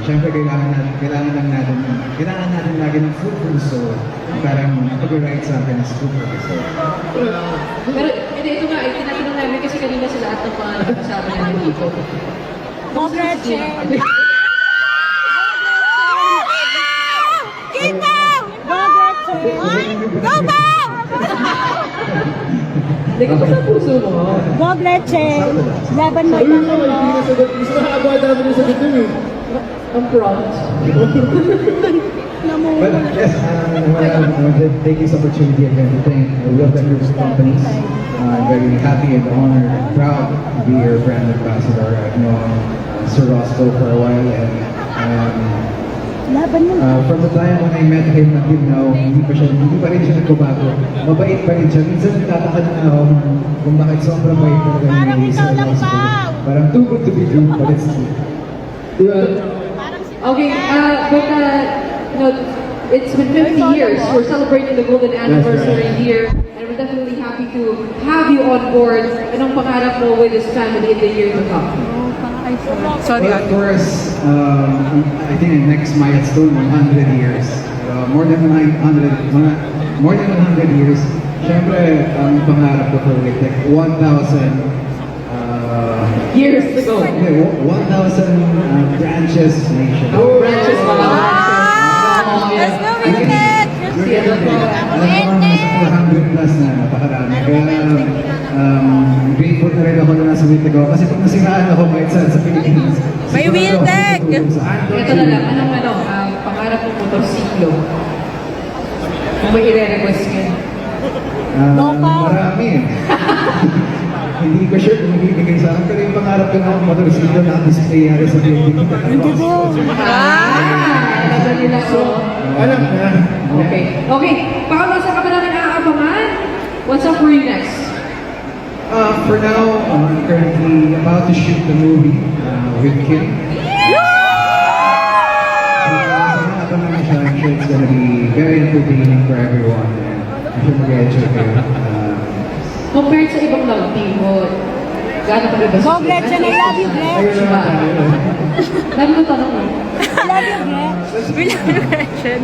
Siyempre, kailangan natin lagi ng food for the soul. Parang copyright sa akin is food for the soul. Pero ito nga, tinatanong namin kasi kanina sa lahat ng mga kasama namin dito. Congratulations! Kita! Congratulations! Go back! Hindi ko pa sa puso mo. Go Bleche! Laban mo yung Ayun naman, hindi nasagot. Gusto nakagawa namin yung sagot dun eh. Ang prompt. But yes, I want to take this opportunity again to thank the Realtek Group of companies. I'm very happy and honored and proud to be your brand ambassador. I've known Sir Roscoe for a while, and Laban mo. from the time when I met him until now, hindi pa rin siya nagbabago. Mabait pa rin siya. Minsan nagtataka na ako kung bakit sobrang bait talaga Parang ni ikaw Sir lang Roscoe. daw. Parang too good to be true, but it's true. Okay, but you know, it's been 50 years. We're celebrating the golden anniversary here, and we're definitely happy to have you on board. Anong pangarap mo with this family in the year to come? Sorry, Well, for us, I think the next milestone, 100 years. More than 100 years. Siyempre, ang pangarap ko for Realtek, 1,000 Years to go. 1,000 branches nation. Branches pa lang. Let's go, Realtek! Alam ko nga, nasa 400 plus na, napakarami. Kaya, grateful na rin ako na nasa Realtek ako. Kasi pag nasiraan ako kahit saan sa Pilipinas, May sigurado ako Realtek! tutulong sa akin. Ito na lang, anong pangarap mo motorsiklo? Kung may i-request ka. Marami eh. Hindi ko sure kung ibibigay sa akin, pero yung pangarap ko na motorsiklo na display yari sa building. Alam nila ko. Alam na. Okay. Okay. Baka masa ka ba namin aabangan? What's up for you next? For now, I'm currently about to shoot the movie with Kim. Abangan na siya. I'm sure it's gonna be very entertaining for everyone. And I'm sure mag-enjoy kayo. Compared sa ibang love team mo, gano'n pa rin ba? Go Bleche! I love you, Bleche! Dami ko tanong mo. I love you, Bleche!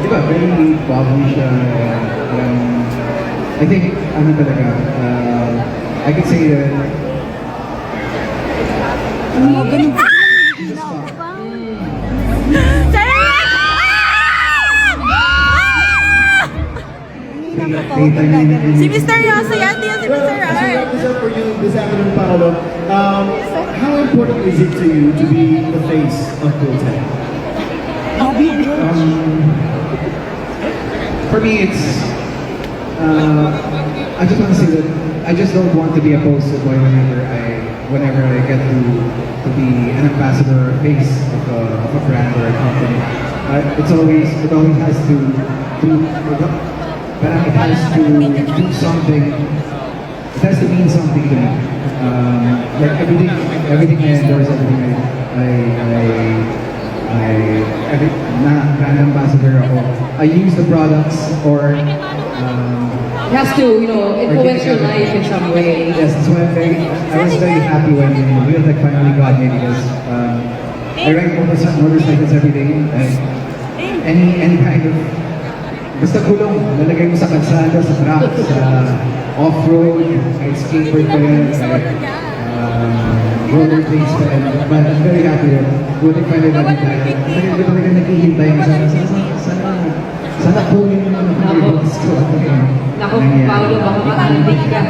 Di ba, very bubbly siya. I think, ano talaga, I could say that Si Mr. Yoso yan, di yan si Mr. Well, as we wrap Art. this up for you this afternoon, Paolo, how important is it to you to be the face of Realtek? For me, it's. I just want to say that I just don't want to be a poster boy whenever I get to be an ambassador or face of a brand or a company. It always has to but it has to do something. It has to mean something to me. Like everything I endorse, every brand ambassador ako, I use the products or It has to, you know, influence your life in some way. yes, that's why I was very happy when Realtek finally got me because I ride motorcycles every day and any kind of basta gulong, lalagay mo sa kalsada, sa truck, sa off-road, kahit skateboard pa rin, kahit roller blades pa rin. But I'm very happy that buti finally natin tayo. Hindi ko talaga naghihintay na sana kunin mo naman ang reviews ko. Naku, Paolo, baka ma-addict ka.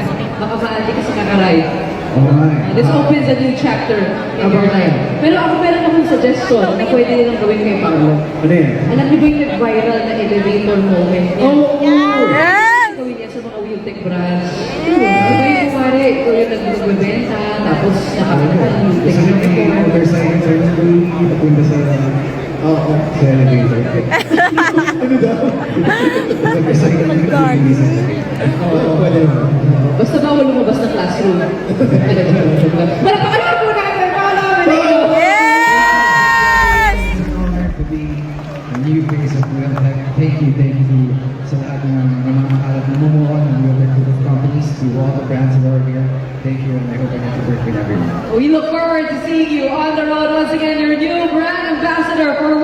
Baka ma-addict ka sa kakaride. Oo nga eh. This opens a new chapter in your life. Pero ako meron akong suggestion na pwede nilang gawin kay Paolo. Ano yan? Alam niyo ba yung nag-viral na elevator moment niya? Yes! Gawin niya sa mga Realtek branch. Diba yung kumari, ikaw yung nagbibenta, tapos nakakita ng Realtek. Gusto nyo may motorcycle service ko papunta sa elevator. Ano daw? Motorcycle service. Oo, pwede naman. Basta bawal lumabas ng classroom. Malapakalan po natin! Yes! It's an honor to be a new face of Realtek. Thank you sa lahat ng mga makalat na mumuha ng Realtek Group of companies, to all the brands that are here. Thank you, and I hope I get to work with everyone. We look forward to seeing seeing you on the road once again, your new brand ambassador for